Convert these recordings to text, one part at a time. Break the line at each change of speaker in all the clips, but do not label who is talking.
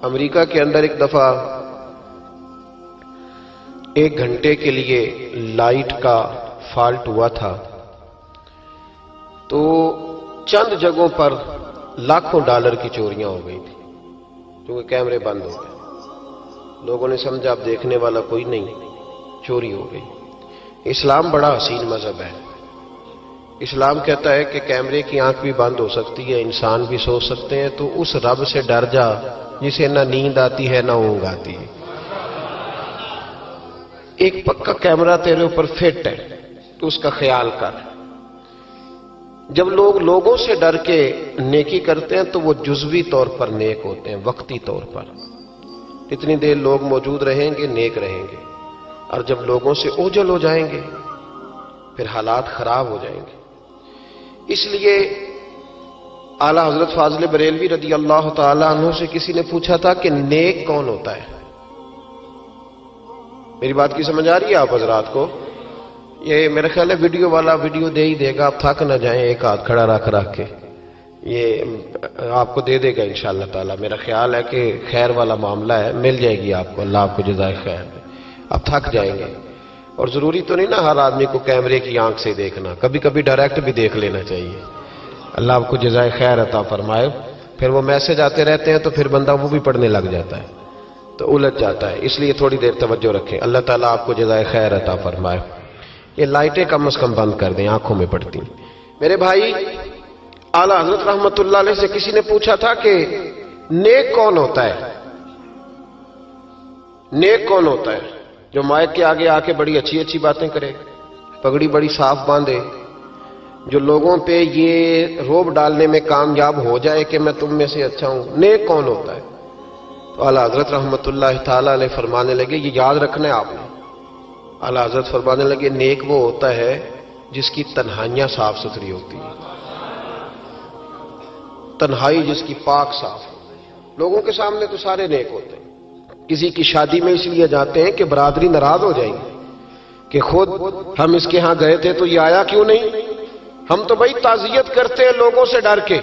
امریکہ کے اندر ایک دفعہ 1 گھنٹے کے لیے لائٹ کا فالٹ ہوا تھا، تو چند جگہوں پر لاکھوں ڈالر کی چوریاں ہو گئی تھی کیونکہ کیمرے بند ہو گئے۔ لوگوں نے سمجھا اب دیکھنے والا کوئی نہیں، چوری ہو گئی۔ اسلام بڑا حسین مذہب ہے۔ اسلام کہتا ہے کہ کیمرے کی آنکھ بھی بند ہو سکتی ہے، انسان بھی سو سکتے ہیں، تو اس رب سے ڈر جا جسے نہ نیند آتی ہے نہ اونگ آتی ہے۔ ایک پکا کیمرہ تیرے اوپر فٹ ہے تو اس کا خیال کر۔ جب لوگ لوگوں سے ڈر کے نیکی کرتے ہیں تو وہ جزوی طور پر نیک ہوتے ہیں، وقتی طور پر۔ اتنی دیر لوگ موجود رہیں گے نیک رہیں گے، اور جب لوگوں سے اوجھل ہو جائیں گے پھر حالات خراب ہو جائیں گے۔ اس لیے اعلیٰ حضرت فاضل بریلوی رضی اللہ تعالی عنہ سے کسی نے پوچھا تھا کہ نیک کون ہوتا ہے؟ میری بات کی سمجھ آ رہی ہے آپ حضرات کو؟ یہ میرا خیال ہے ویڈیو والا ویڈیو دے ہی دے گا، آپ تھک نہ جائیں، ایک ہاتھ کھڑا رکھ کے یہ آپ کو دے دے گا انشاءاللہ تعالی۔ میرا خیال ہے کہ خیر والا معاملہ ہے، مل جائے گی آپ کو، اللہ آپ کو جزائے خیر دے۔ آپ تھک جائیں گے، اور ضروری تو نہیں نا ہر آدمی کو کیمرے کی آنکھ سے دیکھنا، کبھی کبھی ڈائریکٹ بھی دیکھ لینا چاہیے۔ اللہ آپ کو جزائے خیر عطا فرمائے۔ پھر وہ میسج آتے رہتے ہیں تو پھر بندہ وہ بھی پڑھنے لگ جاتا ہے تو الجھ جاتا ہے، اس لیے تھوڑی دیر توجہ رکھیں۔ اللہ تعالیٰ آپ کو جزائے خیر عطا فرمائے۔ یہ لائٹیں کم از کم بند کر دیں، آنکھوں میں پڑتی ہیں۔ میرے بھائی، اعلیٰ حضرت رحمت اللہ علیہ سے کسی نے پوچھا تھا کہ نیک کون ہوتا ہے؟ نیک کون ہوتا ہے؟ جو مائک کے آگے آ کے بڑی اچھی اچھی باتیں کرے، پگڑی بڑی صاف باندھے، جو لوگوں پہ یہ روب ڈالنے میں کامیاب ہو جائے کہ میں تم میں سے اچھا ہوں۔ نیک کون ہوتا ہے؟ تو اعلیٰ حضرت رحمت اللہ تعالی علیہ فرمانے لگے، یہ یاد رکھنا ہے آپ نے۔ اعلیٰ حضرت فرمانے لگے، نیک وہ ہوتا ہے جس کی تنہائیاں صاف ستھری ہوتی ہیں، تنہائی جس کی پاک صاف ہو۔ لوگوں کے سامنے تو سارے نیک ہوتے ہیں، کسی کی شادی میں اس لیے جاتے ہیں کہ برادری ناراض ہو جائے گی کہ خود ہم اس کے ہاں گئے تھے تو یہ آیا کیوں نہیں؟ ہم تو بھائی تعزیت کرتے ہیں لوگوں سے ڈر کے۔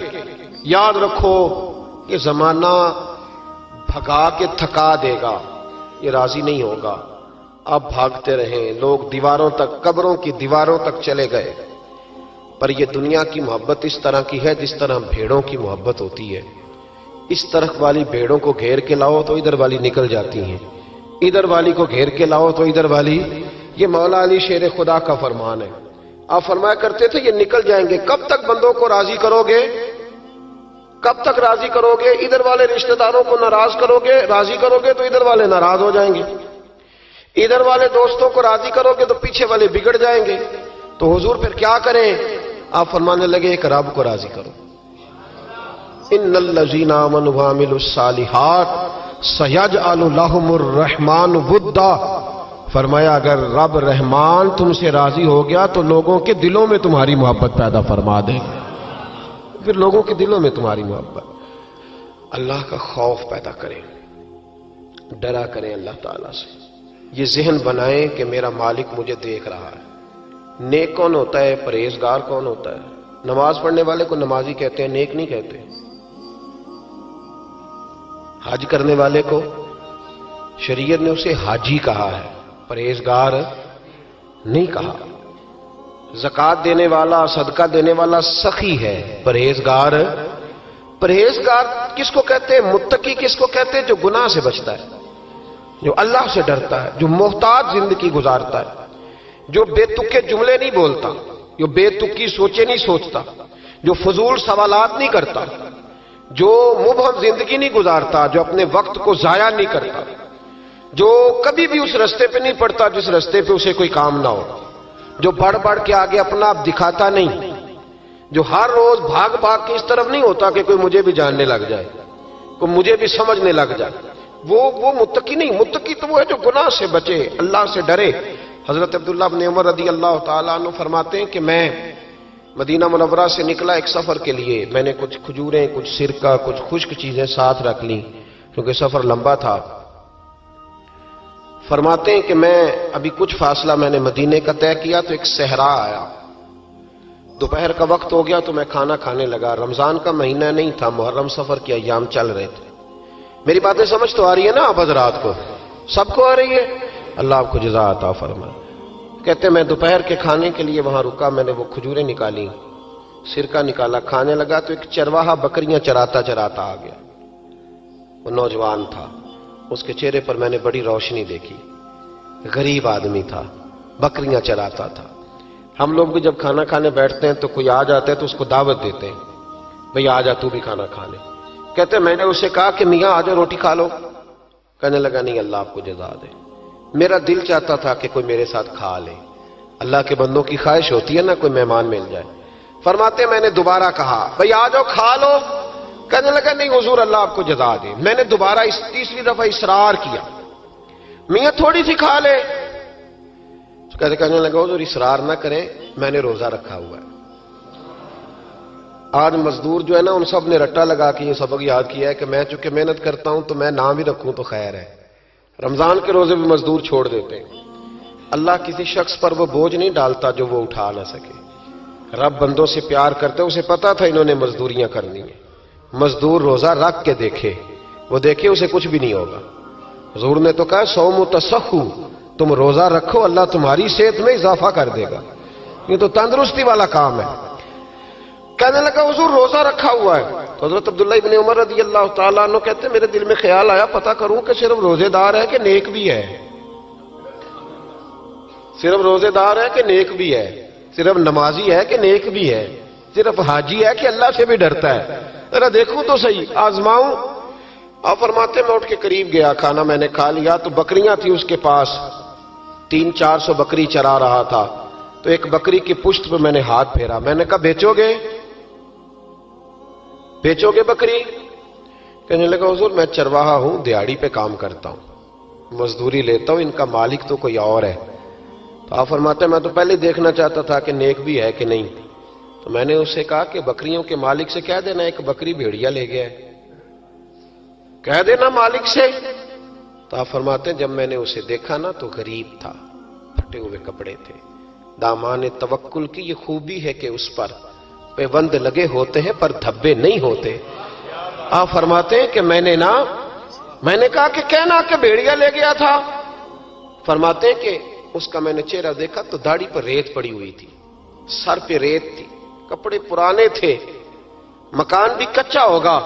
یاد رکھو یہ زمانہ بھگا کے تھکا دے گا، یہ راضی نہیں ہوگا۔ اب بھاگتے رہیں، لوگ دیواروں تک، قبروں کی دیواروں تک چلے گئے، پر یہ دنیا کی محبت اس طرح کی ہے جس طرح بھیڑوں کی محبت ہوتی ہے۔ اس طرف والی بھیڑوں کو گھیر کے لاؤ تو ادھر والی نکل جاتی ہیں، ادھر والی کو گھیر کے لاؤ تو ادھر والی۔ یہ مولا علی شیر خدا کا فرمان ہے۔ آپ فرمایا کرتے تھے یہ نکل جائیں گے۔ کب تک بندوں کو راضی کرو گے؟ کب تک راضی کرو گے؟ ادھر والے رشتہ داروں کو ناراض کرو گے، راضی کرو گے تو ادھر والے ناراض ہو جائیں گے، ادھر والے دوستوں کو راضی کرو گے تو پیچھے والے بگڑ جائیں گے۔ تو حضور پھر کیا کریں؟ آپ فرمانے لگے ایک رب کو راضی کرو۔ ان الذین آمنوا وعملوا الصالحات سیجعل لهم الرحمن ودا۔ فرمایا اگر رب رحمان تم سے راضی ہو گیا تو لوگوں کے دلوں میں تمہاری محبت پیدا فرما دے گا، پھر لوگوں کے دلوں میں تمہاری محبت۔ اللہ کا خوف پیدا کریں، ڈرا کریں اللہ تعالیٰ سے، یہ ذہن بنائیں کہ میرا مالک مجھے دیکھ رہا ہے۔ نیک کون ہوتا ہے؟ پرہیزگار کون ہوتا ہے؟ نماز پڑھنے والے کو نمازی کہتے ہیں، نیک نہیں کہتے۔ حج کرنے والے کو شریعت نے اسے حاجی کہا ہے، پرہیزگار نہیں کہا۔ زکوٰۃ دینے والا، صدقہ دینے والا سخی ہے، پرہیزگار۔ پرہیزگار کس کو کہتے ہیں؟ متقی کس کو کہتے ہیں؟ جو گناہ سے بچتا ہے، جو اللہ سے ڈرتا ہے، جو محتاط زندگی گزارتا ہے، جو بے تکے جملے نہیں بولتا، جو بے تکی سوچے نہیں سوچتا، جو فضول سوالات نہیں کرتا، جو مبہم زندگی نہیں گزارتا، جو اپنے وقت کو ضائع نہیں کرتا، جو کبھی بھی اس رستے پہ نہیں پڑتا جس رستے پہ اسے کوئی کام نہ ہو، جو بڑھ بڑھ کے آگے اپنا آپ دکھاتا نہیں، جو ہر روز بھاگ بھاگ کے اس طرف نہیں ہوتا کہ کوئی مجھے بھی جاننے لگ جائے، کوئی مجھے بھی سمجھنے لگ جائے، وہ متقی نہیں۔ متقی تو وہ ہے جو گناہ سے بچے، اللہ سے ڈرے۔ حضرت عبداللہ بن عمر رضی اللہ تعالیٰ عنہ فرماتے ہیں کہ میں مدینہ منورہ سے نکلا ایک سفر کے لیے، میں نے کچھ کھجوریں، کچھ سرکہ، کچھ خشک چیزیں ساتھ رکھ لیں کیونکہ سفر لمبا تھا۔ فرماتے ہیں کہ میں ابھی کچھ فاصلہ میں نے مدینے کا طے کیا تو ایک صحرا آیا، دوپہر کا وقت ہو گیا تو میں کھانا کھانے لگا۔ رمضان کا مہینہ نہیں تھا، محرم سفر کے ایام چل رہے تھے۔ میری باتیں سمجھ تو آ رہی ہے نا آپ حضرات کو؟ سب کو آ رہی ہے؟ اللہ آپ کو جزا عطا فرمائے۔ کہتے میں دوپہر کے کھانے کے لیے وہاں رکا، میں نے وہ کھجوریں نکالی، سرکہ نکالا، کھانے لگا تو ایک چرواہا بکریاں چراتا چراتا آ گیا۔ وہ نوجوان تھا، اس کے چہرے پر میں نے بڑی روشنی دیکھی، غریب آدمی تھا، بکریاں چراتا تھا۔ ہم لوگ بھی جب کھانا کھانے بیٹھتے ہیں تو کوئی آ جاتا ہے تو اس کو دعوت دیتے ہیں، بھئی آ جا تو بھی کھانا کھا لے۔ کہتے میں نے اسے کہا کہ میاں آ جا روٹی کھا لو۔ کہنے لگا نہیں، اللہ آپ کو جزا دے، میرا دل چاہتا تھا کہ کوئی میرے ساتھ کھا لے۔ اللہ کے بندوں کی خواہش ہوتی ہے نا کوئی مہمان مل جائے۔ فرماتے میں نے دوبارہ کہا بھئی آ جاؤ کھا لو۔ کہنے لگا نہیں حضور اللہ آپ کو جزا دے۔ میں نے دوبارہ تیسری دفعہ اصرار کیا، میاں تھوڑی سی کھا لے۔ کہنے لگا حضور اصرار نہ کریں، میں نے روزہ رکھا ہوا ہے۔ آج مزدور جو ہے نا ان سب نے رٹا لگا کے یہ سبق یاد کیا ہے کہ میں چونکہ محنت کرتا ہوں تو میں نہ بھی رکھوں تو خیر ہے۔ رمضان کے روزے بھی مزدور چھوڑ دیتے ہیں۔ اللہ کسی شخص پر وہ بوجھ نہیں ڈالتا جو وہ اٹھا نہ سکے۔ رب بندوں سے پیار کرتے، اسے پتا تھا انہوں نے مزدوریاں کرنی ہیں۔ مزدور روزہ رکھ کے دیکھے، وہ دیکھے اسے کچھ بھی نہیں ہوگا۔ حضور نے تو کہا صوم تصحو، تم روزہ رکھو اللہ تمہاری صحت میں اضافہ کر دے گا، یہ تو تندرستی والا کام ہے۔ کہنے لگا حضور روزہ رکھا ہوا ہے۔ تو حضرت عبداللہ ابن عمر رضی اللہ تعالیٰ عنہ کہتے ہیں میرے دل میں خیال آیا پتہ کروں کہ صرف روزے دار ہے کہ نیک بھی ہے، صرف روزے دار ہے کہ نیک بھی ہے، صرف نمازی ہے کہ نیک بھی ہے، صرف حاجی ہے کہ اللہ سے بھی ڈرتا ہے، ذرا دیکھوں تو صحیح، آزماؤں۔ آپ فرماتے میں اٹھ کے قریب گیا، کھانا میں نے کھا لیا تو بکریاں تھی اس کے پاس، 300-400 بکری چرا رہا تھا۔ تو ایک بکری کی پشت پہ میں نے ہاتھ پھیرا، میں نے کہا بیچو گے بکری؟ کہنے لگا حضور میں چرواہا ہوں، دیہاڑی پہ کام کرتا ہوں، مزدوری لیتا ہوں، ان کا مالک تو کوئی اور ہے۔ تو آپ فرماتے میں تو پہلے دیکھنا چاہتا تھا کہ نیک بھی ہے کہ نہیں۔ تو میں نے اسے کہا کہ بکریوں کے مالک سے کہہ دینا ایک بکری بھیڑیا لے گیا ہے، کہہ دینا مالک سے۔ تو آپ فرماتے ہیں جب میں نے اسے دیکھا نا تو غریب تھا، پھٹے ہوئے کپڑے تھے۔ دامان توکل کی یہ خوبی ہے کہ اس پر پیوند لگے ہوتے ہیں پر دھبے نہیں ہوتے۔ آپ فرماتے ہیں کہ میں نے کہا کہ کہنا کہ بھیڑیا لے گیا تھا۔ فرماتے ہیں کہ اس کا میں نے چہرہ دیکھا تو داڑھی پر ریت پڑی ہوئی تھی، سر پہ ریت تھی، کپڑے پرانے تھے، مکان بھی کچا ہوگا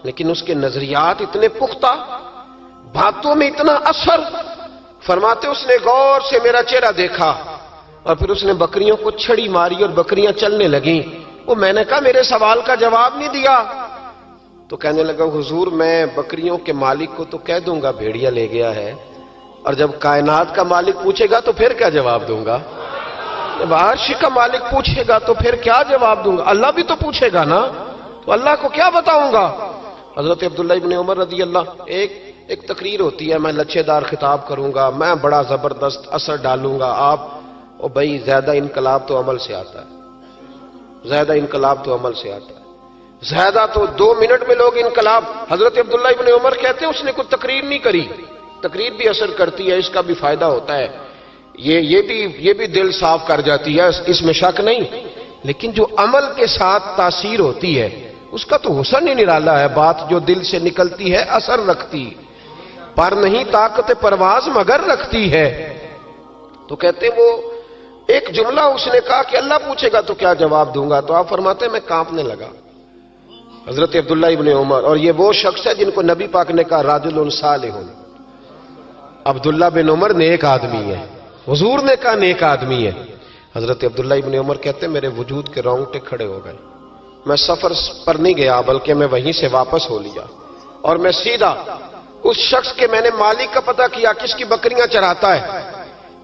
لیکن اس کے نظریات اتنے پختہ، باتوں میں اتنا اثر۔ فرماتے اس نے غور سے میرا چہرہ دیکھا اور پھر اس نے بکریوں کو چھڑی ماری اور بکریاں چلنے لگیں۔ وہ میں نے کہا میرے سوال کا جواب نہیں دیا۔ تو کہنے لگا حضور میں بکریوں کے مالک کو تو کہہ دوں گا بھیڑیا لے گیا ہے، اور جب کائنات کا مالک پوچھے گا تو پھر کیا جواب دوں گا؟ جب عرش کا مالک پوچھے گا تو پھر کیا جواب دوں گا؟ اللہ بھی تو پوچھے گا نا، تو اللہ کو کیا بتاؤں گا؟ حضرت عبداللہ ابن عمر رضی اللہ، ایک تقریر ہوتی ہے، میں لچھے دار خطاب کروں گا، میں بڑا زبردست اثر ڈالوں گا، آپ او بھائی زیادہ انقلاب تو عمل سے آتا ہے، زیادہ انقلاب تو عمل سے آتا ہے، زیادہ تو 2 منٹ میں لوگ انقلاب۔ حضرت عبداللہ ابن عمر کہتے ہیں اس نے کوئی تقریر نہیں کری، تقریر بھی اثر کرتی ہے، اس کا بھی فائدہ ہوتا ہے، یہ بھی دل صاف کر جاتی ہے، اس میں شک نہیں، لیکن جو عمل کے ساتھ تاثیر ہوتی ہے اس کا تو حسن ہی نرالا ہے۔ بات جو دل سے نکلتی ہے اثر رکھتی، پر نہیں طاقت پرواز مگر رکھتی ہے۔ تو کہتے وہ ایک جملہ اس نے کہا کہ اللہ پوچھے گا تو کیا جواب دوں گا؟ تو آپ فرماتے ہیں میں کانپنے لگا، حضرت عبداللہ ابن عمر، اور یہ وہ شخص ہے جن کو نبی پاک نے کہا راجل صالح۔ عبداللہ بن عمر نیک آدمی ہے، حضور نے کہا نیک آدمی ہے۔ حضرت عبداللہ ابن عمر کہتے ہیں میرے وجود کے رونگٹے کھڑے ہو گئے، میں سفر پر نہیں گیا بلکہ میں وہیں سے واپس ہو لیا اور میں سیدھا اس شخص کے میں نے مالک کا پتہ کیا کس کی بکریاں چراتا ہے۔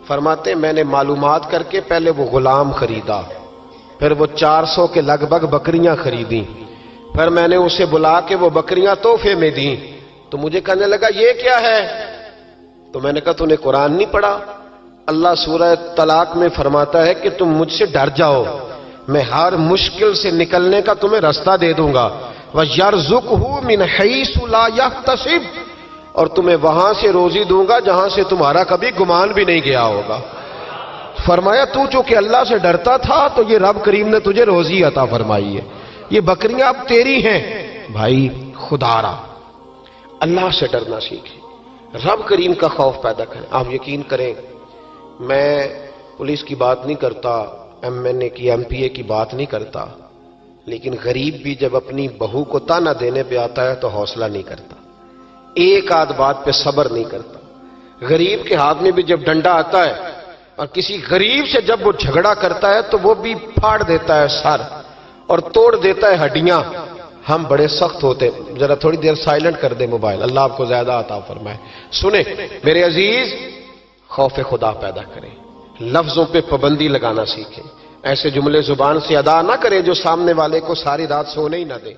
فرماتے ہیں میں نے معلومات کر کے پہلے وہ غلام خریدا، پھر وہ 400 کے لگ بھگ بکریاں خریدیں، پھر میں نے اسے بلا کے وہ بکریاں تحفے میں دیں۔ تو مجھے کہنے لگا یہ کیا ہے؟ تو میں نے کہا تو نے قرآن نہیں پڑھا؟ اللہ سورہ طلاق میں فرماتا ہے کہ تم مجھ سے ڈر جاؤ، میں ہر مشکل سے نکلنے کا تمہیں راستہ دے دوں گا، وَيَرْزُقْهُ مِنْ حَيْثُ لَا يَحْتَسِبُ، اور تمہیں وہاں سے روزی دوں گا جہاں سے تمہارا کبھی گمان بھی نہیں گیا ہوگا۔ فرمایا تو چونکہ اللہ سے ڈرتا تھا تو یہ رب کریم نے تجھے روزی عطا فرمائی ہے، یہ بکریاں اب تیری ہیں۔ بھائی خدا را اللہ سے ڈرنا سیکھیں، رب کریم کا خوف پیدا کریں۔ آپ یقین کریں، میں پولیس کی بات نہیں کرتا، ایم این اے کی، ایم پی اے کی بات نہیں کرتا، لیکن غریب بھی جب اپنی بہو کو تانا دینے پہ آتا ہے تو حوصلہ نہیں کرتا، ایک آدھ بات پہ صبر نہیں کرتا۔ غریب کے ہاتھ میں بھی جب ڈنڈا آتا ہے اور کسی غریب سے جب وہ جھگڑا کرتا ہے تو وہ بھی پھاڑ دیتا ہے سر اور توڑ دیتا ہے ہڈیاں۔ ہم بڑے سخت ہوتے، ذرا تھوڑی دیر سائلنٹ کر دے موبائل، اللہ آپ کو زیادہ عطا فرمائے۔ سنیں میرے عزیز، خوف خدا پیدا کریں، لفظوں پہ پابندی لگانا سیکھیں، ایسے جملے زبان سے ادا نہ کریں جو سامنے والے کو ساری رات سونے ہی نہ دیں۔